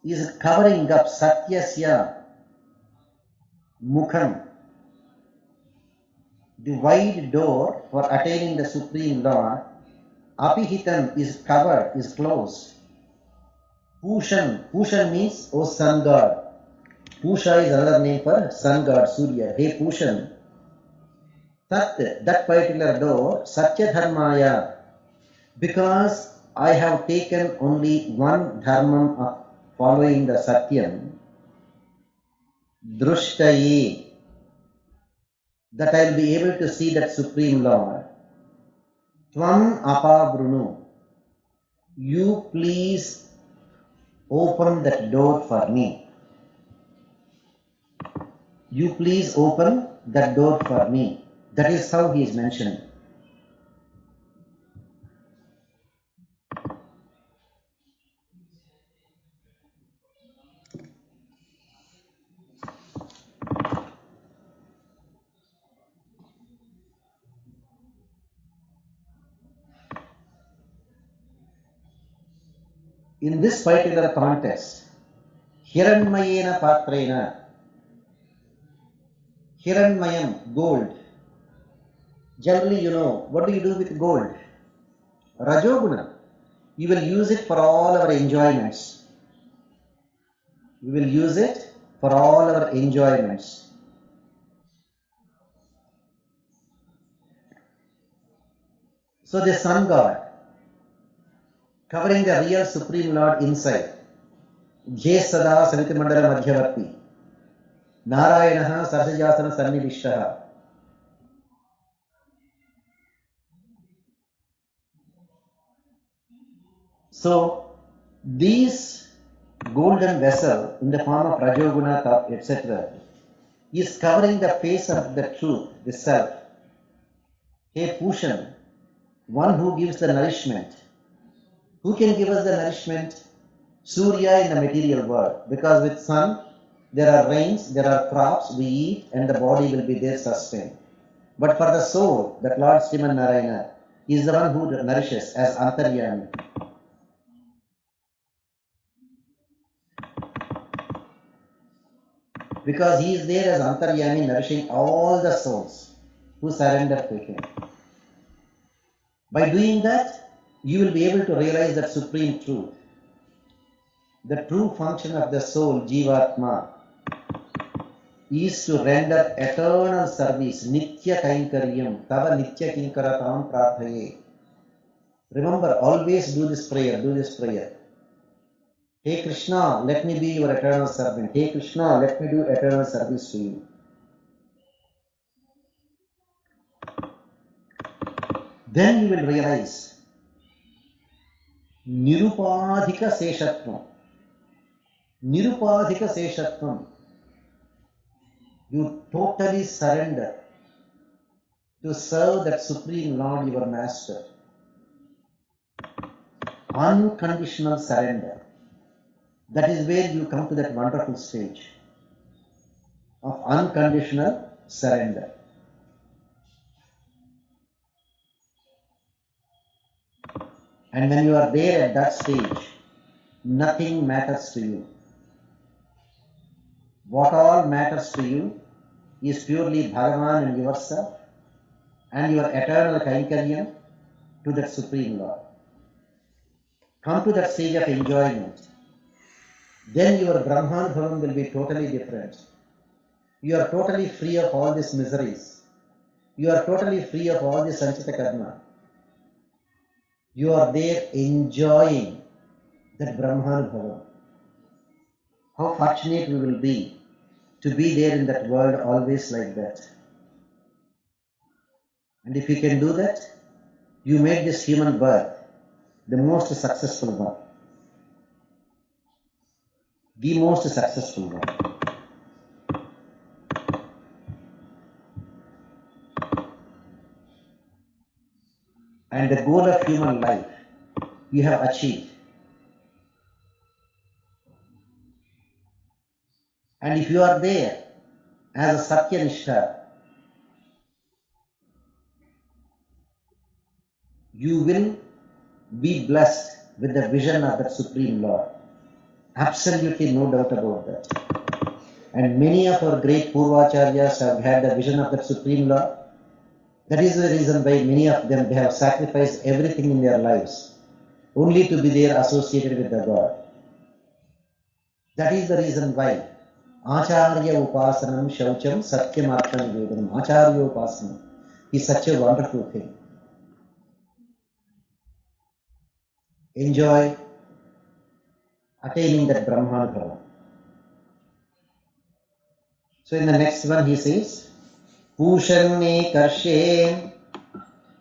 is covering up Satyasya Mukham, the wide door for attaining the Supreme Lord. Apihitam is covered, is closed. Pushan means, oh sun god. Pusha is another name for sun god, Surya. Hey Pushan. That particular door, Satya Dharmaya, because I have taken only one dharmam of following the Satyam, Drushtaye, that I will be able to see that Supreme Lord. Tvam apavrunu, you please open that door for me. You please open that door for me. That is how he is mentioned. In this particular context, Hiranmayena Patrena, Hiranmayam, gold. Generally, you know, what do you do with gold? Rajoguna. You will use it for all our enjoyments. We will use it for all our enjoyments. So the sun god, covering the real Supreme Lord inside, Jay Sada Samiti Mandala Madhyavarti, Narayanaha Sarjasana Sannidishtaha. So these golden vessel in the form of Rajoguna, etc., is covering the face of the truth, the self. Hey Pushan, one who gives the nourishment. Who can give us the nourishment? Surya in the material world. Because with sun, there are rains, there are crops, we eat, and the body will be there sustained. But for the soul, that Lord Sriman Narayana is the one who nourishes as Antaryami. Because he is there as Antaryami, nourishing all the souls who surrender to him. By doing that, you will be able to realize that supreme truth. The true function of the soul, Jivatma, is to render eternal service, Nitya Kainkaryam, Tava Nitya Kinkaratam Prathaye. Remember, always do this prayer, do this prayer. Hey Krishna, let me be your eternal servant. Hey Krishna, let me do eternal service to you. Then you will realize Nirupadhika Seshatvam. Nirupadhika Seshatvam. You totally surrender to serve that Supreme Lord, your Master. Unconditional surrender. That is where you come to that wonderful stage of unconditional surrender. And when you are there at that stage, nothing matters to you. What all matters to you is purely Bhagavan and yourself and your eternal Kainkaryam to that Supreme Lord. Come to that stage of enjoyment. Then your Brahmanubhavam will be totally different. You are totally free of all these miseries. You are totally free of all this Sanchita Karma. You are there enjoying that Brahmanubhavam. How fortunate we will be to be there in that world always like that. And if you can do that, you make this human birth the most successful one. The most successful one. And the goal of human life you have achieved. And if you are there as a Satyanishta, you will be blessed with the vision of that Supreme Lord. Absolutely no doubt about that. And many of our great Purvacharyas have had the vision of that Supreme Lord. That is the reason why many of them, they have sacrificed everything in their lives only to be there associated with the God. That is the reason why Acharya Upasanam Shaucham Satyamartha Nivedanam. Acharya Upasanam is such a wonderful thing. Enjoy attaining that Brahmanubhava. So in the next one he says, Pushanne Karshe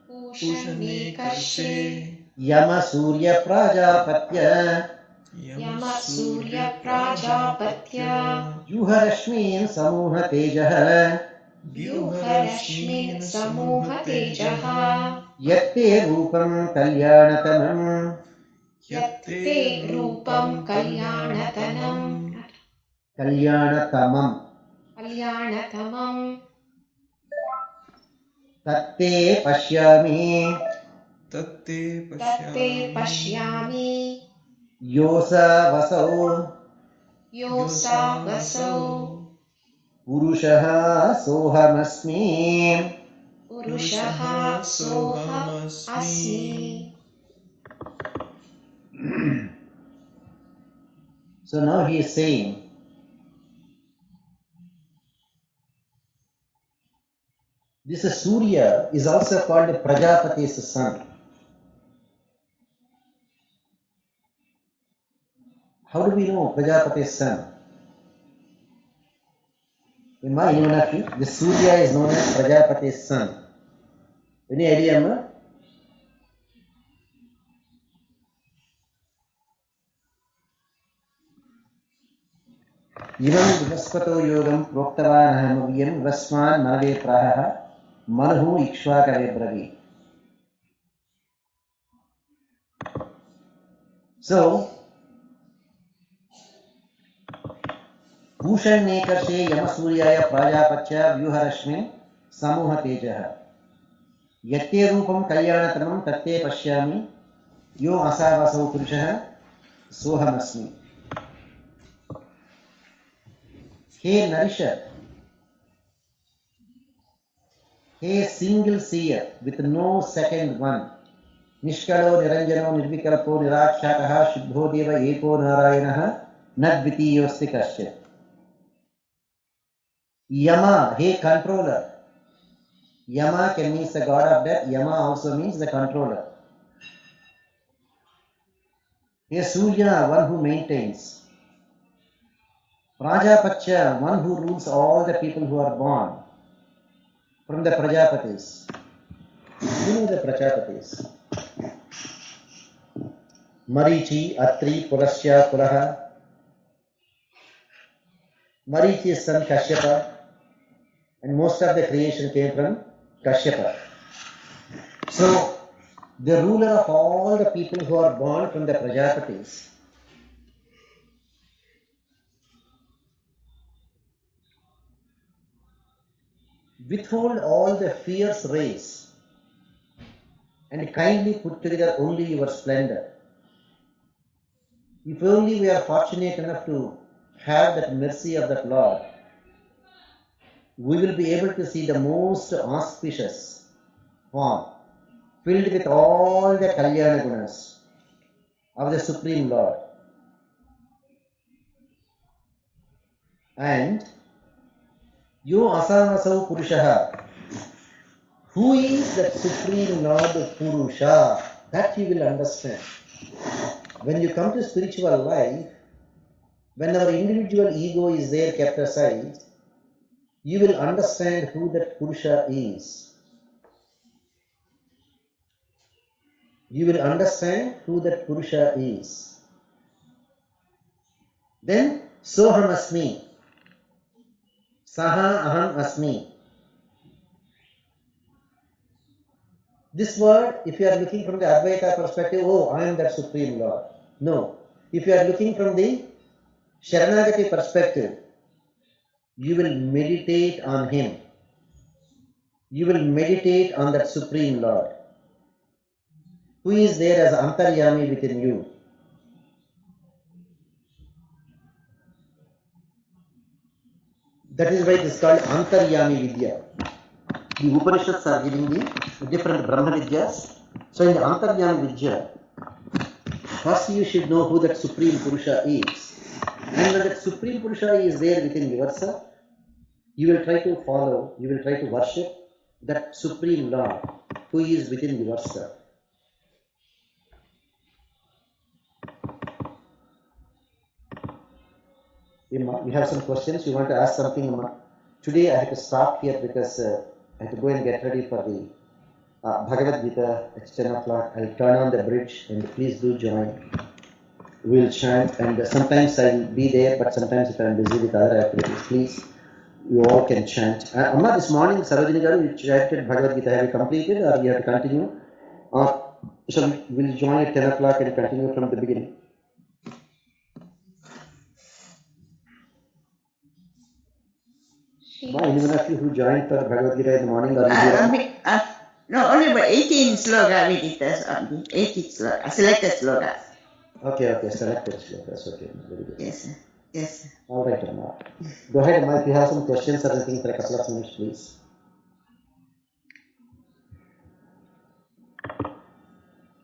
Pushane Karshe Yama Surya Prajapatya Yama Surya Prajapatya Yuharashmin Samuha Tejaha Vyuharashmin Samuha Tejaha Yatte Rupam Kalyanatanam Yatte Rupam Kalyanatanam Kalyanatamam Kalyanatamam Tatte Pashyami Tatte Tatte Pashyami Pashyami Yosa Vasau Yosa Vasau Purushaha sohamasmi. Purushaha soham asmi. So now he is saying, this Surya is also called Prajapati's son. How do we know Prajapati's son? In my anyone of you, the Surya is known as Prajapati's son. Any idea, ma? Ivam Vinaspato Yogam Proktavanahamaviyam Vasman Manave Praha Manhu Ikshvakave Bravi. So, Bhushan Nekashe Yamasuryaya Prajapatya Vyuharashmin Samuha Tejaha Yate Rupam Kalyanatamam Tate Pashyami Yo Asavasau Purushaha Sohamasmi. He Narisha, he single seer with no second one. Nishkalo Niranjano Nirvikalpo Nirakshataha Shuddho Deva Eko Narayanaha Nadvitiyosti Kasyat. Yama, he controller. Yama can mean the god of death. Yama also means the controller. He Surya, one who maintains. Prajapatya, one who rules all the people who are born from the Prajapatis. You know the Prajapatis. Marichi, Atri, Purasya, Puraha. Marichi's son Kashyapa, and most of the creation came from Kashyapa. So, the ruler of all the people who are born from the Prajapatis withhold all the fierce rays and kindly put together only your splendor. If only we are fortunate enough to have that mercy of that Lord, we will be able to see the most auspicious form filled with all the Kalyana Gunas of the Supreme Lord. And Yo Asamasau Purushaha, who is that Supreme Lord Purusha? That you will understand. When you come to spiritual life, when our individual ego is there kept aside, you will understand who that Purusha is. You will understand who that Purusha is. Then, Soham Asmi. Saha Aham Asmi. This word, if you are looking from the Advaita perspective, oh, I am that Supreme Lord. No. If you are looking from the Sharanagati perspective, you will meditate on Him. You will meditate on that Supreme Lord, who is there as Antaryami within you. That is why it is called Antaryami Vidya. The Upanishads are giving the different Brahma Vidyas. So in the Antaryami Vidya, first you should know who that Supreme Purusha is. And when that Supreme Purusha is there within yourself, you will try to follow, you will try to worship that Supreme Lord who is within yourself. We have some questions. You want to ask something, Amma? Today I have to stop here because I have to go and get ready for the Bhagavad Gita at 10 o'clock. I'll turn on the bridge and please do join. We'll chant and sometimes I'll be there, but sometimes if I'm busy with other activities, please, you all can chant. Amma, this morning, Sarojini Garu, you chanted Bhagavad Gita. Have you completed or you have to continue? So we'll join at 10 o'clock and continue from the beginning. Anyone of you who joined for Bhagavad Gita in the morning or no, only about 18 sloka we did this, 18 sloka, selected slokas. Okay, selected slokas, okay, very good. Yes. Yes. All right, Amma. Go ahead, Amma. If you have some questions or anything for a couple of minutes, please.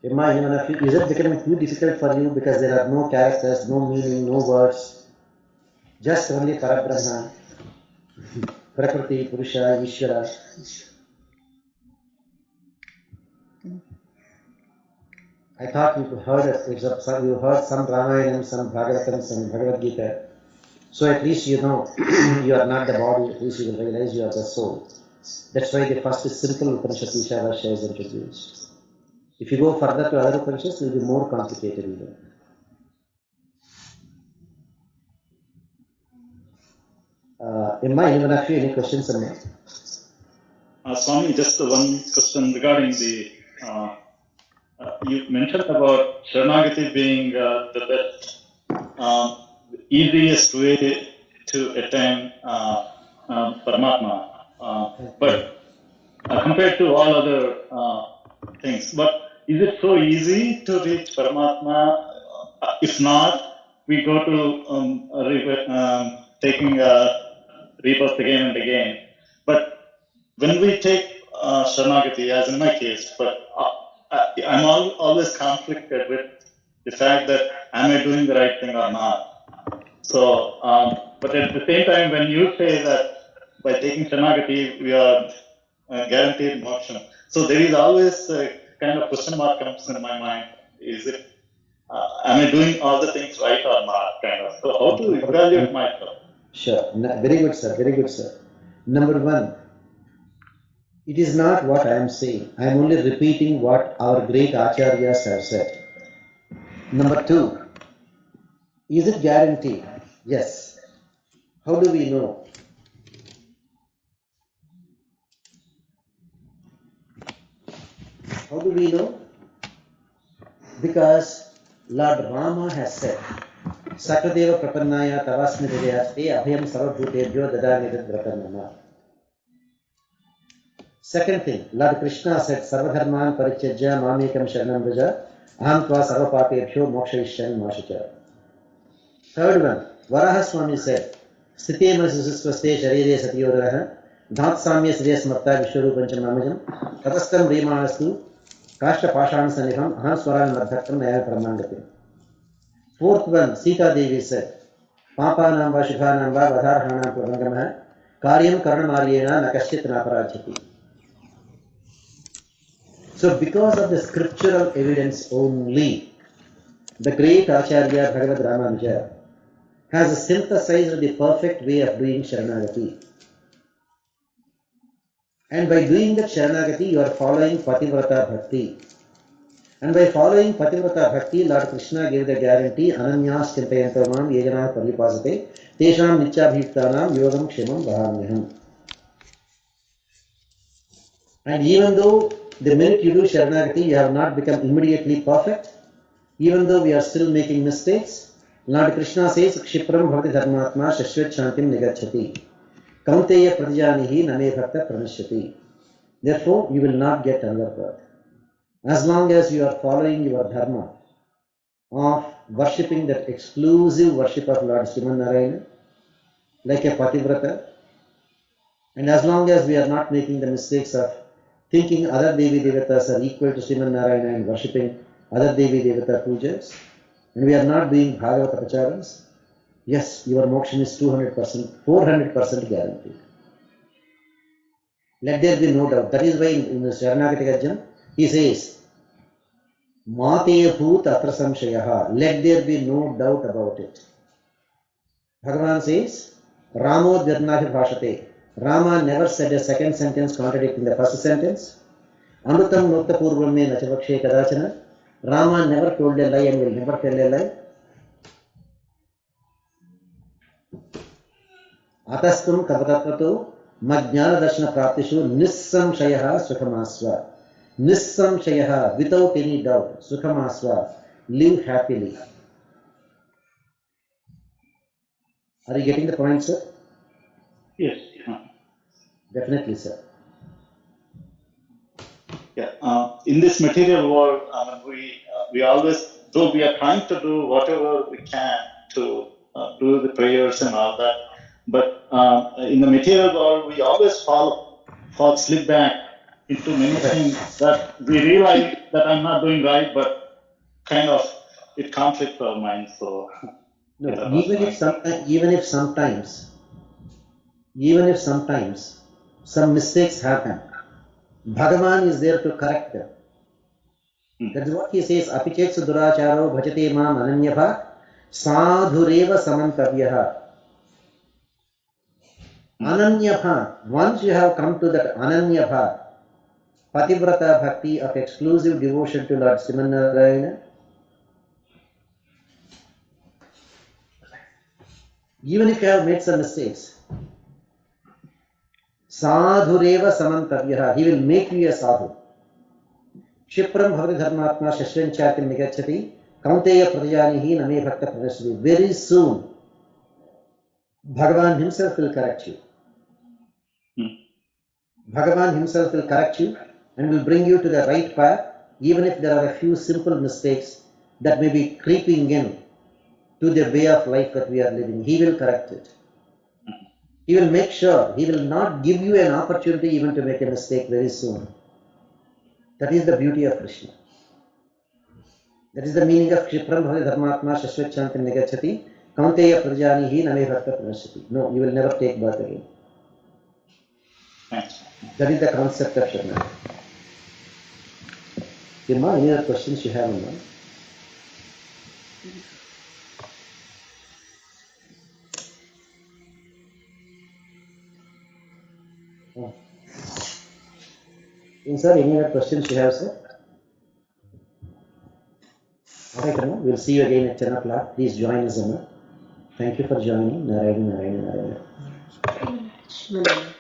Emma, is it becoming too difficult for you because there are no characters, no meaning, no words, just only Parabrahma, Prakriti, Purusha, Ishvara? I thought you heard you heard some Ramayanam, some Bhagavatam, some Bhagavad Gita. So at least you know you are not the body, at least you will realize you are the soul. That's why the first simple Upanishad Ishavasya is introduced. If you go further to other Upanishads, it will be more complicated even. Emma, anyone of you, any questions, Emma? Swami, just one question regarding the, you mentioned about Sharanagati being the best, easiest way to attain Paramatma. But compared to all other things, but is it so easy to reach Paramatma? If not, we go to taking rebirth again and again. But when we take Sharanagati, as in my case, but I'm always conflicted with the fact that am I doing the right thing or not? So, but at the same time, when you say that by taking Sharanagati, we are guaranteed moksha. So there is always a kind of question mark comes in my mind. Is it, am I doing all the things right or not? Kind of. So how to evaluate myself? Sure. Very good, sir. Very good, sir. Number one, it is not what I am saying. I am only repeating what our great acharyas have said. Number two, is it guaranteed? Yes. How do we know? How do we know? Because Lord Rama has said, Sakadeva Prapannaya Tavasmi Hridayaste Abhyam Sarvabhutebhyo Dadamidad Vratanama. Second thing, Lord Krishna said, Sarvadharman Parityajya Mamekam Sharanam Vraja Aham Tva Sarvapapebhyo Mokshayishyami Mashacha. Third one, Varaha Swami said, Sthite Manasisvaste Sharire Satyorah Dhat Samya Sriya Smarta Vishwarupancha Mamajam Tatastam Remanastu Kashta Pashan Saniham Aham Swaran Madhaktam Naya Paramangati. Fourth one, Sita Devi said, Papanam va Shubhanam va Vadharhanam Pravangamah Karyam Karnamaryena Nakashit Naparajati. So because of the scriptural evidence only, the great Acharya Bhagavad Ramanuja has synthesized the perfect way of doing Sharanagati. And by doing that Sharanagati, you are following Pativrata Bhakti. And by following Pativrata Bhakti, Lord Krishna gave the guarantee, Ananyas Chintayantamam Yejana Paripasate, Tesham Nityabhiktanam Yogam Kshemam Vahamyaham. And even though the minute you do Sharanagati, you have not become immediately perfect, even though we are still making mistakes, Lord Krishna says, Kshipram Bhavati Dharmatma Shashvat Shantim Nigachati. Kaunteya Pratijanihi Name Bhakta Pranashyati. Therefore, you will not get another birth. As long as you are following your dharma of worshipping that exclusive worship of Lord Sriman Narayana, like a Pativrata, and as long as we are not making the mistakes of thinking other Devi Devatas are equal to Sriman Narayana and worshipping other Devi Devata pujas, and we are not doing Bhagavata Pracharans, yes, your moksha is 200%, 400% guaranteed. Let there be no doubt. That is why in the Sharanagati Gajam, he says, Mate Bhoot Atra Samshayaha. Let there be no doubt about it. Bhagavan says, Ramo Dhyarnahi Bhashate. Rama never said a second sentence contradicting the first sentence. Amrutam Nokta Purvam Me Nachavakshe Kadachana. Rama never told a lie and will never tell a lie. Atastum Tapatato Majnana Darshana Praptishu Nissamshayaha Sukhamasva. Nissamshayaha, without any doubt, Sukhamasva, live happily. Are you getting the point, sir? Yes. Definitely, sir. Yeah. In this material world, we always, though we are trying to do whatever we can to do the prayers and all that. But in the material world, we always slip back into many things that we realize that I'm not doing right, but kind of it conflicts our mind. So no, even if sometimes some mistakes happen, Bhagavan is there to correct them. That is what he says. Apichetsu duracharo bhajate mam ananyabha sadhureva samantavyaha. Ananyabha. Once you have come to that ananyabha, pativrata bhakti of exclusive devotion to Lord Srimanarayana, even if you have made some mistakes, sadhureva samantavyaha, he will make you a sadhu. Kshipram bhavati dharmatma shashvanchatim nigachati kaunteya pradayanihi name bhakta pradashati. Very soon, Bhagavan himself will correct you. Bhagavan himself will correct you and will bring you to the right path, even if there are a few simple mistakes that may be creeping in to the way of life that we are living. He will correct it. He will make sure, he will not give you an opportunity even to make a mistake very soon. That is the beauty of Krishna. That is the meaning of Kshipram bhavati dharmatma shashvachantam nigachati kaunteya prajanihi name bhakta pranashati. No, you will never take birth again. That is the concept of Sharna. Irma, any other questions you have in mind? Oh. Sir, any other questions you have, sir? Alright, Irma, we'll see you again at 10 o'clock. Please join us, Irma. Thank you for joining. Narayana, Narayana, Narayana. Narayana.